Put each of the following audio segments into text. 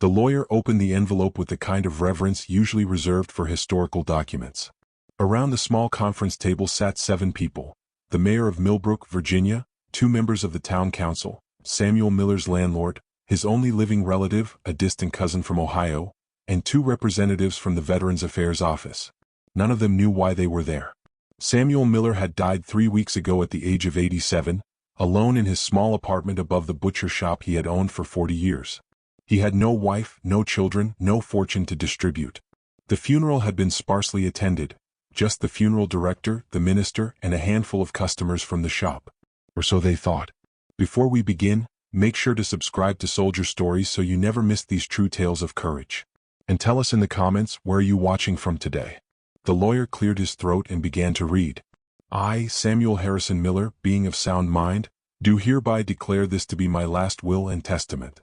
The lawyer opened the envelope with the kind of reverence usually reserved for historical documents. Around the small conference table sat 7 people: the mayor of Millbrook, Virginia, 2 members of the town council, Samuel Miller's landlord, his only living relative, a distant cousin from Ohio, and 2 representatives from the Veterans Affairs Office. None of them knew why they were there. Samuel Miller had died 3 weeks ago at the age of 87, alone in his small apartment above the butcher shop he had owned for 40 years. He had no wife, no children, no fortune to distribute. The funeral had been sparsely attended, just the funeral director, the minister, and a handful of customers from the shop. Or so they thought. Before we begin, make sure to subscribe to Soldier Stories so you never miss these true tales of courage. And tell us in the comments, where are you watching from today? The lawyer cleared his throat and began to read. I, Samuel Harrison Miller, being of sound mind, do hereby declare this to be my last will and testament.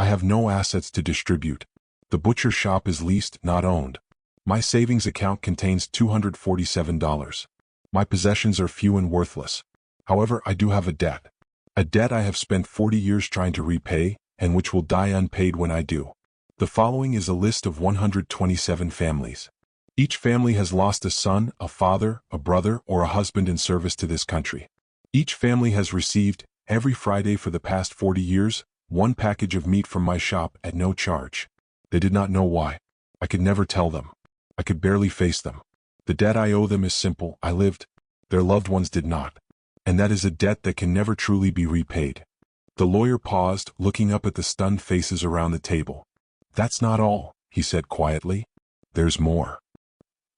I have no assets to distribute. The butcher shop is leased, not owned. My savings account contains $247. My possessions are few and worthless. However, I do have a debt. A debt I have spent 40 years trying to repay, and which will die unpaid when I do. The following is a list of 127 families. Each family has lost a son, a father, a brother, or a husband in service to this country. Each family has received, every Friday for the past 40 years, 1 package of meat from my shop at no charge. They did not know why. I could never tell them. I could barely face them. The debt I owe them is simple: I lived. Their loved ones did not. And that is a debt that can never truly be repaid. The lawyer paused, looking up at the stunned faces around the table. That's not all, he said quietly. There's more.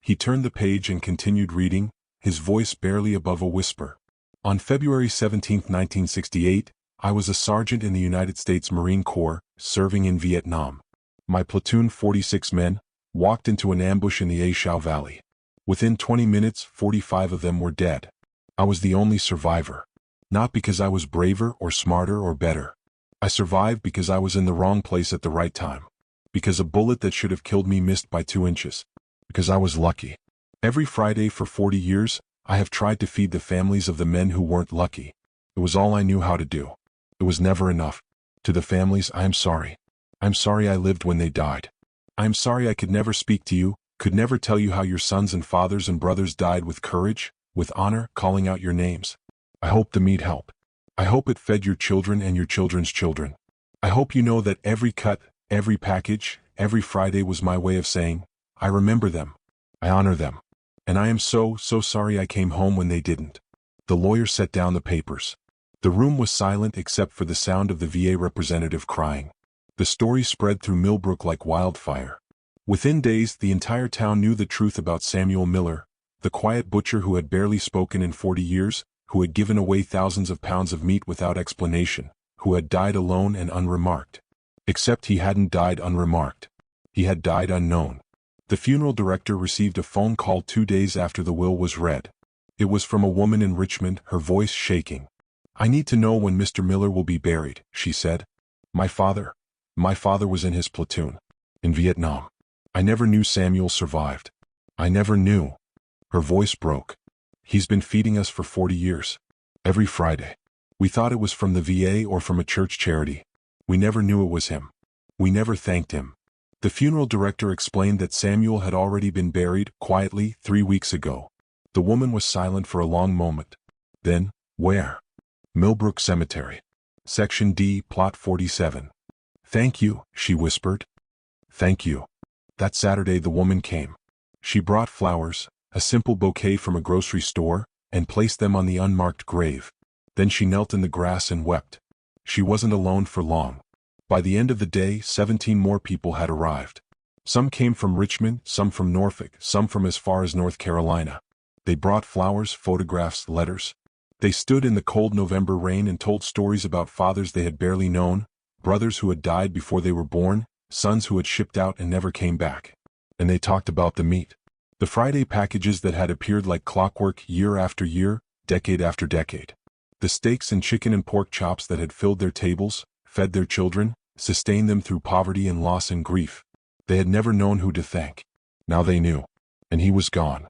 He turned the page and continued reading, his voice barely above a whisper. On February 17, 1968, I was a sergeant in the United States Marine Corps, serving in Vietnam. My platoon, 46 men, walked into an ambush in the A Shau Valley. Within 20 minutes, 45 of them were dead. I was the only survivor. Not because I was braver or smarter or better. I survived because I was in the wrong place at the right time. Because a bullet that should have killed me missed by 2 inches. Because I was lucky. Every Friday for 40 years, I have tried to feed the families of the men who weren't lucky. It was all I knew how to do. It was never enough. To the families, I am sorry. I'm sorry I lived when they died. I am sorry I could never speak to you, could never tell you how your sons and fathers and brothers died with courage, with honor, calling out your names. I hope the meat helped. I hope it fed your children and your children's children. I hope you know that every cut, every package, every Friday was my way of saying, I remember them. I honor them. And I am so sorry I came home when they didn't. The lawyer set down the papers. The room was silent except for the sound of the VA representative crying. The story spread through Millbrook like wildfire. Within days, the entire town knew the truth about Samuel Miller, the quiet butcher who had barely spoken in 40 years, who had given away thousands of pounds of meat without explanation, who had died alone and unremarked. Except he hadn't died unremarked. He had died unknown. The funeral director received a phone call 2 days after the will was read. It was from a woman in Richmond, her voice shaking. I need to know when Mr. Miller will be buried, she said. My father was in his platoon. In Vietnam. I never knew Samuel survived. I never knew. Her voice broke. He's been feeding us for 40 years. Every Friday. We thought it was from the VA or from a church charity. We never knew it was him. We never thanked him. The funeral director explained that Samuel had already been buried, quietly, 3 weeks ago. The woman was silent for a long moment. Then, where? Millbrook Cemetery. Section D, Plot 47. Thank you, she whispered. Thank you. That Saturday the woman came. She brought flowers, a simple bouquet from a grocery store, and placed them on the unmarked grave. Then she knelt in the grass and wept. She wasn't alone for long. By the end of the day, 17 more people had arrived. Some came from Richmond, some from Norfolk, some from as far as North Carolina. They brought flowers, photographs, letters. They stood in the cold November rain and told stories about fathers they had barely known, brothers who had died before they were born, sons who had shipped out and never came back. And they talked about the meat. The Friday packages that had appeared like clockwork year after year, decade after decade. The steaks and chicken and pork chops that had filled their tables, fed their children, sustained them through poverty and loss and grief. They had never known who to thank. Now they knew. And he was gone.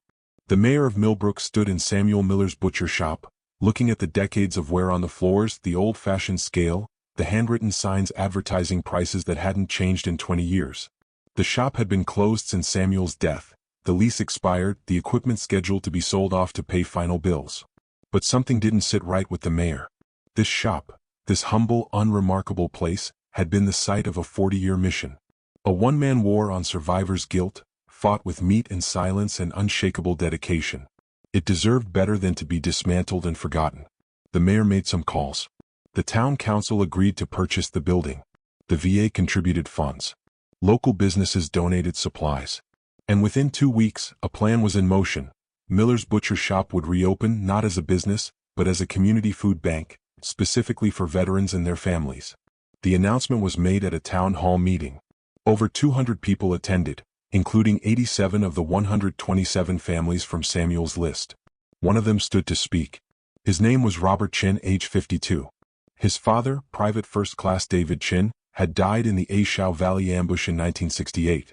The mayor of Millbrook stood in Samuel Miller's butcher shop, looking at the decades of wear on the floors, the old-fashioned scale, the handwritten signs advertising prices that hadn't changed in 20 years. The shop had been closed since Samuel's death, the lease expired, the equipment scheduled to be sold off to pay final bills. But something didn't sit right with the mayor. This shop, this humble, unremarkable place, had been the site of a 40-year mission. A one-man war on survivors' guilt, fought with meat and silence and unshakable dedication. It deserved better than to be dismantled and forgotten. The mayor made some calls. The town council agreed to purchase the building. The VA contributed funds. Local businesses donated supplies. And within 2 weeks, a plan was in motion. Miller's Butcher Shop would reopen not as a business, but as a community food bank, specifically for veterans and their families. The announcement was made at a town hall meeting. Over 200 people attended, including 87 of the 127 families from Samuel's list. One of them stood to speak. His name was Robert Chin, age 52. His father, Private First Class David Chin, had died in the Ashau Valley ambush in 1968.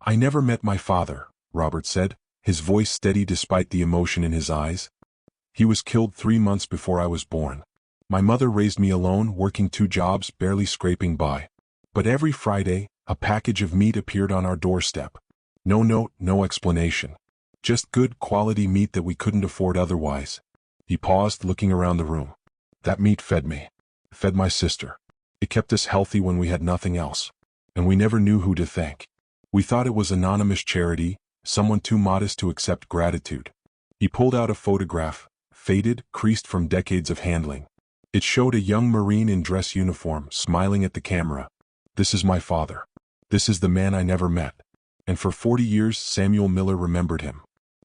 "I never met my father," Robert said, his voice steady despite the emotion in his eyes. "He was killed 3 months before I was born. My mother raised me alone, working 2 jobs, barely scraping by. But every Friday, a package of meat appeared on our doorstep. No note, no explanation. Just good quality meat that we couldn't afford otherwise." He paused, looking around the room. "That meat fed me. Fed my sister. It kept us healthy when we had nothing else. And we never knew who to thank. We thought it was anonymous charity, someone too modest to accept gratitude." He pulled out a photograph, faded, creased from decades of handling. It showed a young Marine in dress uniform, smiling at the camera. "This is my father. This is the man I never met." And for 40 years Samuel Miller remembered him,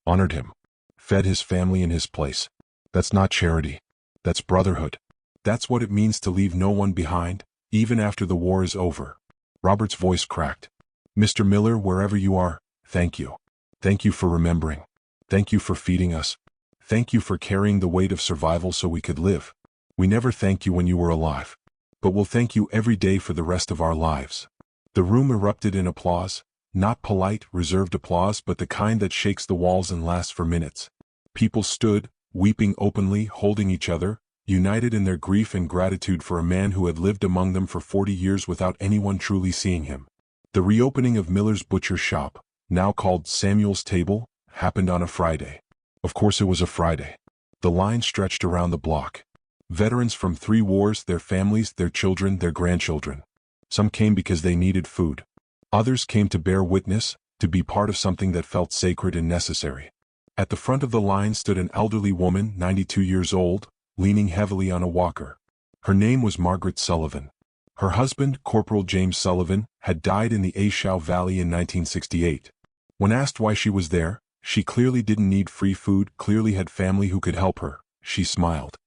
honored him, fed his family in his place. That's not charity. That's brotherhood. That's what it means to leave no one behind, even after the war is over. Robert's voice cracked. "Mr. Miller, wherever you are, thank you. Thank you for remembering. Thank you for feeding us. Thank you for carrying the weight of survival so we could live. We never thanked you when you were alive. But we'll thank you every day for the rest of our lives." The room erupted in applause, not polite, reserved applause, but the kind that shakes the walls and lasts for minutes. People stood, weeping openly, holding each other, united in their grief and gratitude for a man who had lived among them for 40 years without anyone truly seeing him. The reopening of Miller's Butcher Shop, now called Samuel's Table, happened on a Friday. Of course it was a Friday. The line stretched around the block. Veterans from 3 wars, their families, their children, their grandchildren. Some came because they needed food. Others came to bear witness, to be part of something that felt sacred and necessary. At the front of the line stood an elderly woman, 92 years old, leaning heavily on a walker. Her name was Margaret Sullivan. Her husband, Corporal James Sullivan, had died in the Ashau Valley in 1968. When asked why she was there, she clearly didn't need free food, clearly had family who could help her. She smiled.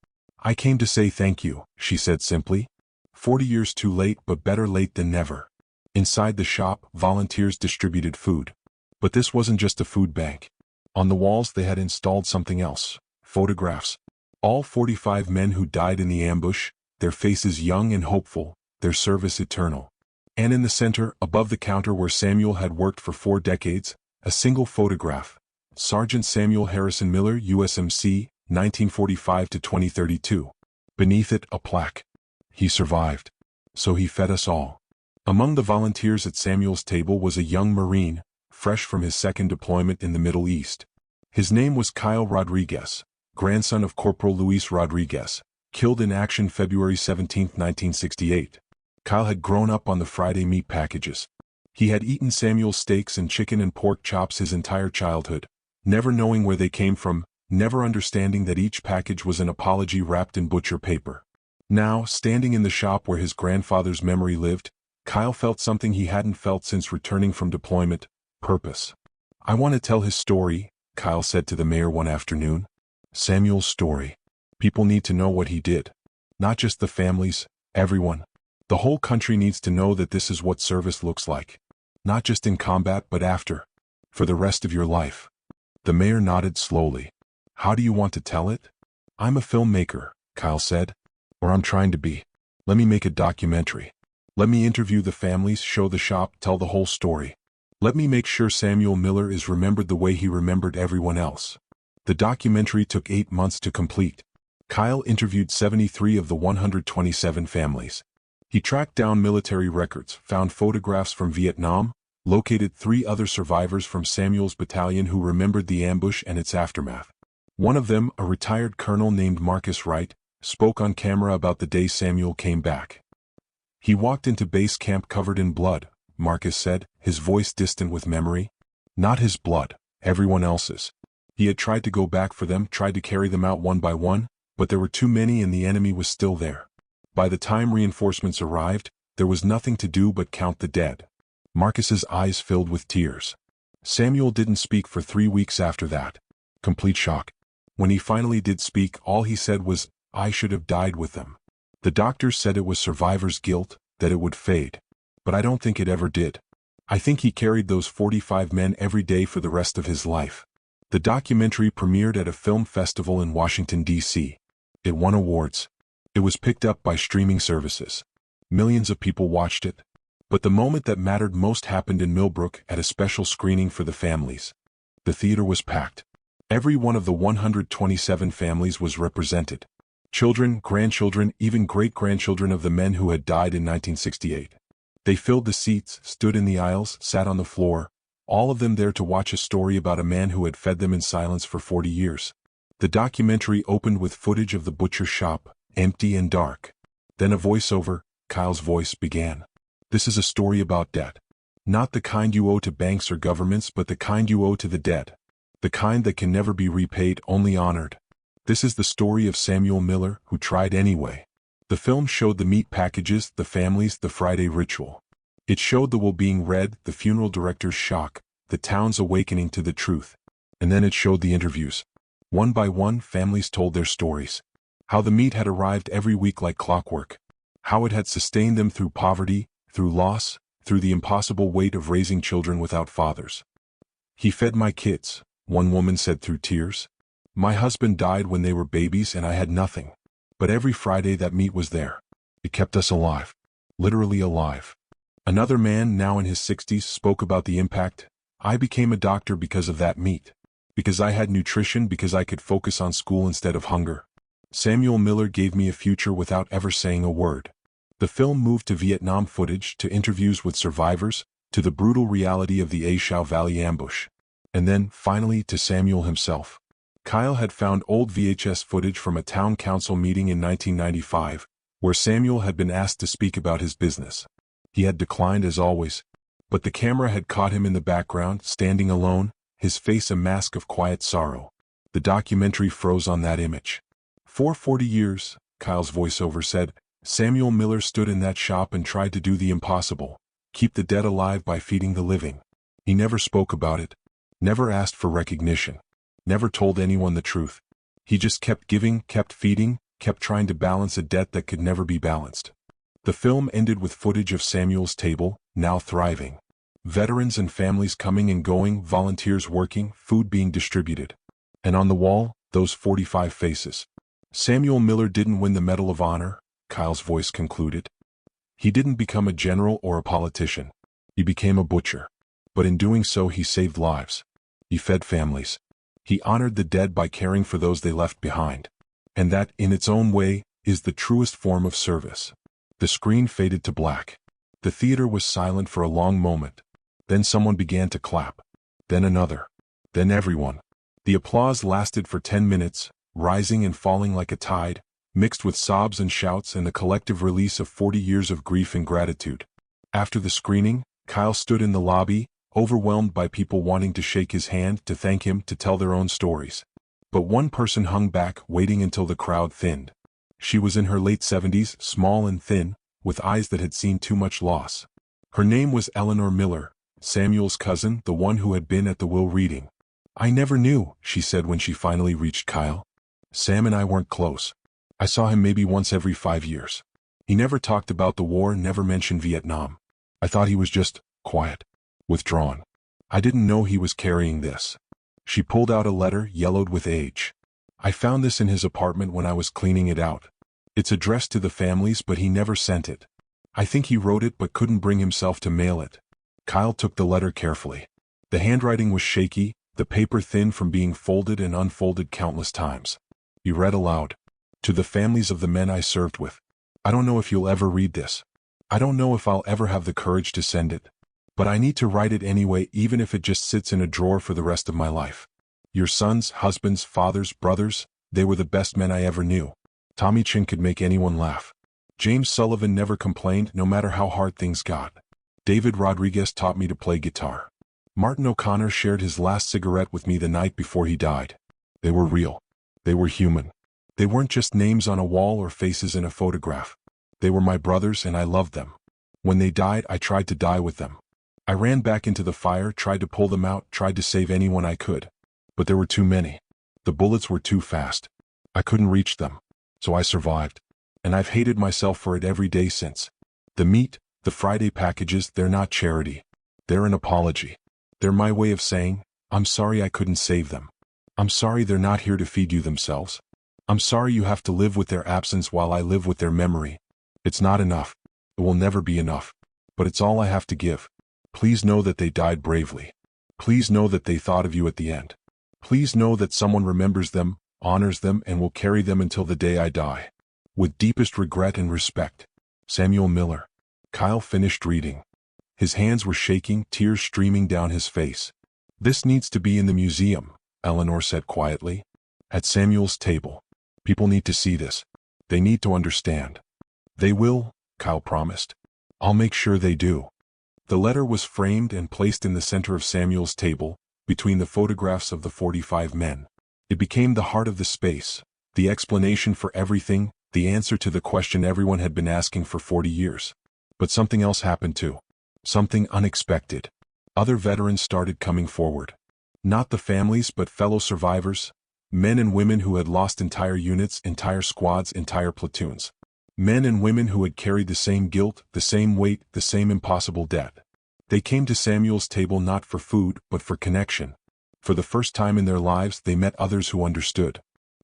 "I came to say thank you," she said simply. 40 years too late, but better late than never. Inside the shop, volunteers distributed food. But this wasn't just a food bank. On the walls they had installed something else. Photographs. All 45 men who died in the ambush, their faces young and hopeful, their service eternal. And in the center, above the counter where Samuel had worked for 4 decades, a single photograph. Sergeant Samuel Harrison Miller, USMC, 1945 to 2032. Beneath it, a plaque. "He survived. So he fed us all." Among the volunteers at Samuel's table was a young Marine, fresh from his 2nd deployment in the Middle East. His name was Kyle Rodriguez, grandson of Corporal Luis Rodriguez, killed in action February 17, 1968. Kyle had grown up on the Friday meat packages. He had eaten Samuel's steaks and chicken and pork chops his entire childhood, never knowing where they came from, never understanding that each package was an apology wrapped in butcher paper. Now, standing in the shop where his grandfather's memory lived, Kyle felt something he hadn't felt since returning from deployment: purpose. "I want to tell his story," Kyle said to the mayor one afternoon. "Samuel's story. People need to know what he did. Not just the families, everyone. The whole country needs to know that this is what service looks like. Not just in combat but after. For the rest of your life." The mayor nodded slowly. "How do you want to tell it?" "I'm a filmmaker," Kyle said. "Or I'm trying to be. Let me make a documentary. Let me interview the families, show the shop, tell the whole story. Let me make sure Samuel Miller is remembered the way he remembered everyone else." The documentary took 8 months to complete. Kyle interviewed 73 of the 127 families. He tracked down military records, found photographs from Vietnam, located 3 other survivors from Samuel's battalion who remembered the ambush and its aftermath. One of them, a retired colonel named Marcus Wright, spoke on camera about the day Samuel came back. "He walked into base camp covered in blood," Marcus said, his voice distant with memory. "Not his blood, everyone else's. He had tried to go back for them, tried to carry them out one by one, but there were too many and the enemy was still there. By the time reinforcements arrived, there was nothing to do but count the dead." Marcus's eyes filled with tears. Samuel didn't speak for 3 weeks after that. Complete shock. When he finally did speak, all he said was, "I should have died with them." The doctors said it was survivor's guilt, that it would fade. But I don't think it ever did. I think he carried those 45 men every day for the rest of his life. The documentary premiered at a film festival in Washington, D.C. It won awards. It was picked up by streaming services. Millions of people watched it. But the moment that mattered most happened in Millbrook at a special screening for the families. The theater was packed. Every one of the 127 families was represented. Children, grandchildren, even great-grandchildren of the men who had died in 1968. They filled the seats, stood in the aisles, sat on the floor, all of them there to watch a story about a man who had fed them in silence for 40 years. The documentary opened with footage of the butcher's shop, empty and dark. Then a voiceover, Kyle's voice, began. "This is a story about debt. Not the kind you owe to banks or governments, but the kind you owe to the dead. The kind that can never be repaid, only honored. This is the story of Samuel Miller, who tried anyway." The film showed the meat packages, the families, the Friday ritual. It showed the will being read, the funeral director's shock, the town's awakening to the truth. And then it showed the interviews. One by one, families told their stories. How the meat had arrived every week like clockwork. How it had sustained them through poverty, through loss, through the impossible weight of raising children without fathers. "He fed my kids," one woman said through tears. "My husband died when they were babies and I had nothing. But every Friday that meat was there. It kept us alive. Literally alive." Another man, now in his 60s, spoke about the impact. "I became a doctor because of that meat. Because I had nutrition, because I could focus on school instead of hunger. Samuel Miller gave me a future without ever saying a word." The film moved to Vietnam footage, to interviews with survivors, to the brutal reality of the A Shau Valley ambush. And then, finally, to Samuel himself. Kyle had found old VHS footage from a town council meeting in 1995, where Samuel had been asked to speak about his business. He had declined as always, but the camera had caught him in the background, standing alone, his face a mask of quiet sorrow. The documentary froze on that image. "For 40 years, Kyle's voiceover said, Samuel Miller stood in that shop and tried to do the impossible, keep the dead alive by feeding the living. He never spoke about it, never asked for recognition, never told anyone the truth. He just kept giving, kept feeding, kept trying to balance a debt that could never be balanced." The film ended with footage of Samuel's table, now thriving. Veterans and families coming and going, volunteers working, food being distributed. And on the wall, those 45 faces. "Samuel Miller didn't win the Medal of Honor," Kyle's voice concluded. "He didn't become a general or a politician. He became a butcher. But in doing so he saved lives. He fed families. He honored the dead by caring for those they left behind. And that, in its own way, is the truest form of service." The screen faded to black. The theater was silent for a long moment. Then someone began to clap. Then another. Then everyone. The applause lasted for 10 minutes, rising and falling like a tide, mixed with sobs and shouts and the collective release of 40 years of grief and gratitude. After the screening, Kyle stood in the lobby, overwhelmed by people wanting to shake his hand, to thank him, to tell their own stories. But one person hung back, waiting until the crowd thinned. She was in her late 70s, small and thin, with eyes that had seen too much loss. Her name was Eleanor Miller, Samuel's cousin, the one who had been at the will reading. "I never knew," she said when she finally reached Kyle. "Sam and I weren't close. I saw him maybe once every 5 years. He never talked about the war, never mentioned Vietnam. I thought he was just quiet, withdrawn. I didn't know he was carrying this." She pulled out a letter, yellowed with age. "I found this in his apartment when I was cleaning it out. It's addressed to the families, but he never sent it. I think he wrote it but couldn't bring himself to mail it." Kyle took the letter carefully. The handwriting was shaky, the paper thin from being folded and unfolded countless times. He read aloud. "To the families of the men I served with. I don't know if you'll ever read this, I don't know if I'll ever have the courage to send it, but I need to write it anyway, even if it just sits in a drawer for the rest of my life. Your sons, husbands, fathers, brothers, they were the best men I ever knew. Tommy Chin could make anyone laugh. James Sullivan never complained, no matter how hard things got. David Rodriguez taught me to play guitar. Martin O'Connor shared his last cigarette with me the night before he died. They were real. They were human. They weren't just names on a wall or faces in a photograph. They were my brothers, and I loved them. When they died, I tried to die with them. I ran back into the fire, tried to pull them out, tried to save anyone I could. But there were too many. The bullets were too fast. I couldn't reach them. So I survived. And I've hated myself for it every day since. The meat, the Friday packages, they're not charity. They're an apology. They're my way of saying, I'm sorry I couldn't save them. I'm sorry they're not here to feed you themselves. I'm sorry you have to live with their absence while I live with their memory. It's not enough. It will never be enough. But it's all I have to give. Please know that they died bravely. Please know that they thought of you at the end. Please know that someone remembers them, honors them, and will carry them until the day I die. With deepest regret and respect. Samuel Miller. Kyle finished reading. His hands were shaking, tears streaming down his face. This needs to be in the museum, Eleanor said quietly. At Samuel's table. People need to see this. They need to understand. They will, Kyle promised. I'll make sure they do. The letter was framed and placed in the center of Samuel's table, between the photographs of the 45 men. It became the heart of the space, the explanation for everything, the answer to the question everyone had been asking for 40 years. But something else happened too. Something unexpected. Other veterans started coming forward. Not the families but fellow survivors, men and women who had lost entire units, entire squads, entire platoons. Men and women who had carried the same guilt, the same weight, the same impossible debt. They came to Samuel's table not for food, but for connection. For the first time in their lives they met others who understood.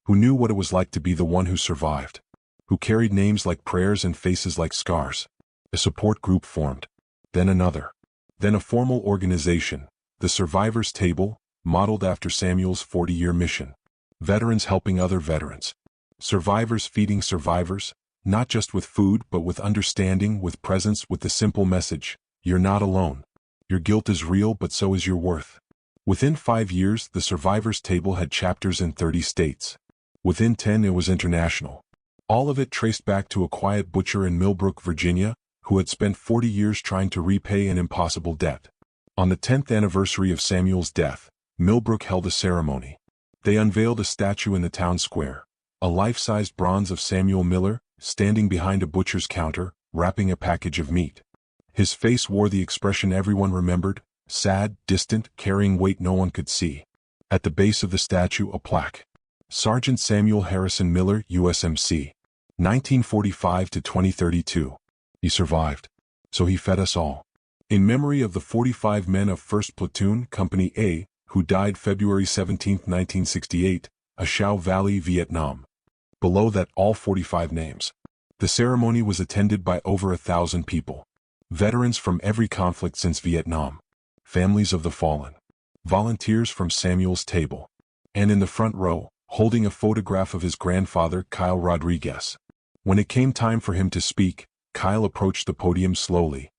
Who knew what it was like to be the one who survived. Who carried names like prayers and faces like scars. A support group formed. Then another. Then a formal organization, the Survivors Table, modeled after Samuel's 40-year mission. Veterans helping other veterans. Survivors feeding survivors, not just with food but with understanding, with presence, with the simple message, you're not alone. Your guilt is real but so is your worth. Within 5 years, the Survivors Table had chapters in 30 states. Within 10 it was international. All of it traced back to a quiet butcher in Millbrook, Virginia, who had spent 40 years trying to repay an impossible debt. On the 10th anniversary of Samuel's death, Millbrook held a ceremony. They unveiled a statue in the town square, a life-sized bronze of Samuel Miller, standing behind a butcher's counter, wrapping a package of meat. His face wore the expression everyone remembered, sad, distant, carrying weight no one could see. At the base of the statue a plaque. Sergeant Samuel Harrison Miller, USMC. 1945 to 2032. He survived. So he fed us all. In memory of the 45 men of 1st Platoon, Company A, who died February 17, 1968, Ashau Valley, Vietnam. Below that all 45 names. The ceremony was attended by over 1,000 people. Veterans from every conflict since Vietnam. Families of the fallen. Volunteers from Samuel's table. And in the front row, holding a photograph of his grandfather, Kyle Rodriguez. When it came time for him to speak, Kyle approached the podium slowly.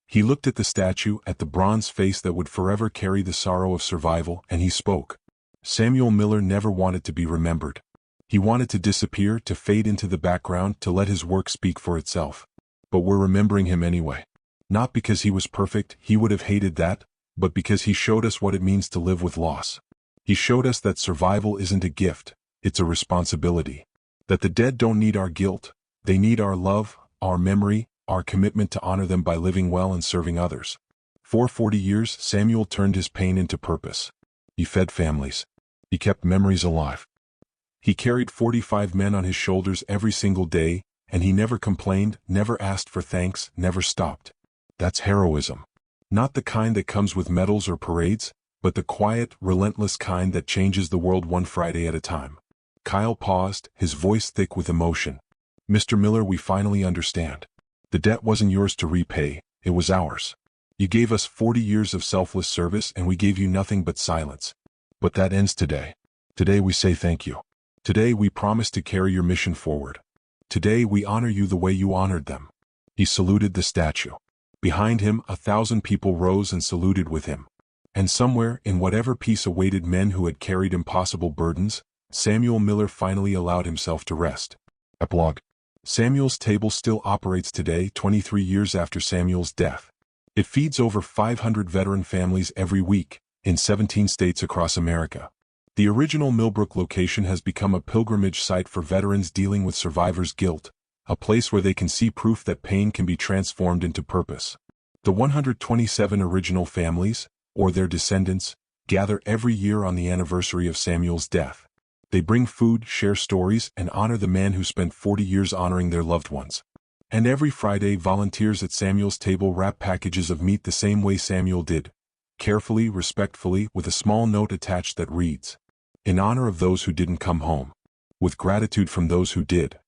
He looked at the statue, at the bronze face that would forever carry the sorrow of survival, and he spoke. Samuel Miller never wanted to be remembered. He wanted to disappear, to fade into the background, to let his work speak for itself. But we're remembering him anyway. Not because he was perfect, he would have hated that, but because he showed us what it means to live with loss. He showed us that survival isn't a gift, it's a responsibility. That the dead don't need our guilt, they need our love, our memory, our commitment to honor them by living well and serving others. For 40 years, Samuel turned his pain into purpose. He fed families. He kept memories alive. He carried 45 men on his shoulders every single day, and he never complained, never asked for thanks, never stopped. That's heroism. Not the kind that comes with medals or parades, but the quiet, relentless kind that changes the world one Friday at a time. Kyle paused, his voice thick with emotion. Mr. Miller, we finally understand. The debt wasn't yours to repay, it was ours. You gave us 40 years of selfless service and we gave you nothing but silence. But that ends today. Today we say thank you. Today we promise to carry your mission forward. Today we honor you the way you honored them. He saluted the statue. Behind him, 1,000 people rose and saluted with him. And somewhere, in whatever peace awaited men who had carried impossible burdens, Samuel Miller finally allowed himself to rest. Epilogue. Samuel's table still operates today, 23 years after Samuel's death. It feeds over 500 veteran families every week, in 17 states across America. The original Millbrook location has become a pilgrimage site for veterans dealing with survivor's guilt, a place where they can see proof that pain can be transformed into purpose. The 127 original families, or their descendants, gather every year on the anniversary of Samuel's death. They bring food, share stories, and honor the man who spent 40 years honoring their loved ones. And every Friday, volunteers at Samuel's table wrap packages of meat the same way Samuel did, carefully, respectfully, with a small note attached that reads, "In honor of those who didn't come home, with gratitude from those who did."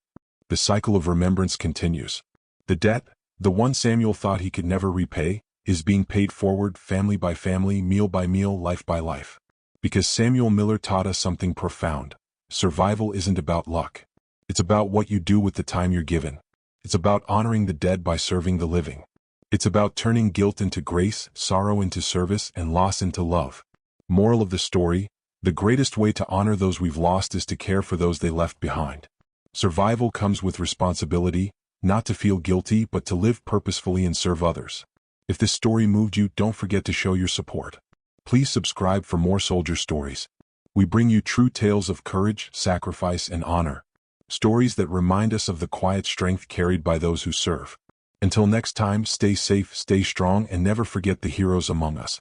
The cycle of remembrance continues. The debt, the one Samuel thought he could never repay, is being paid forward, family by family, meal by meal, life by life. Because Samuel Miller taught us something profound. Survival isn't about luck. It's about what you do with the time you're given. It's about honoring the dead by serving the living. It's about turning guilt into grace, sorrow into service, and loss into love. Moral of the story: the greatest way to honor those we've lost is to care for those they left behind. Survival comes with responsibility, not to feel guilty but to live purposefully and serve others. If this story moved you, don't forget to show your support. Please subscribe for more soldier stories. We bring you true tales of courage, sacrifice, and honor. Stories that remind us of the quiet strength carried by those who serve. Until next time, stay safe, stay strong, and never forget the heroes among us.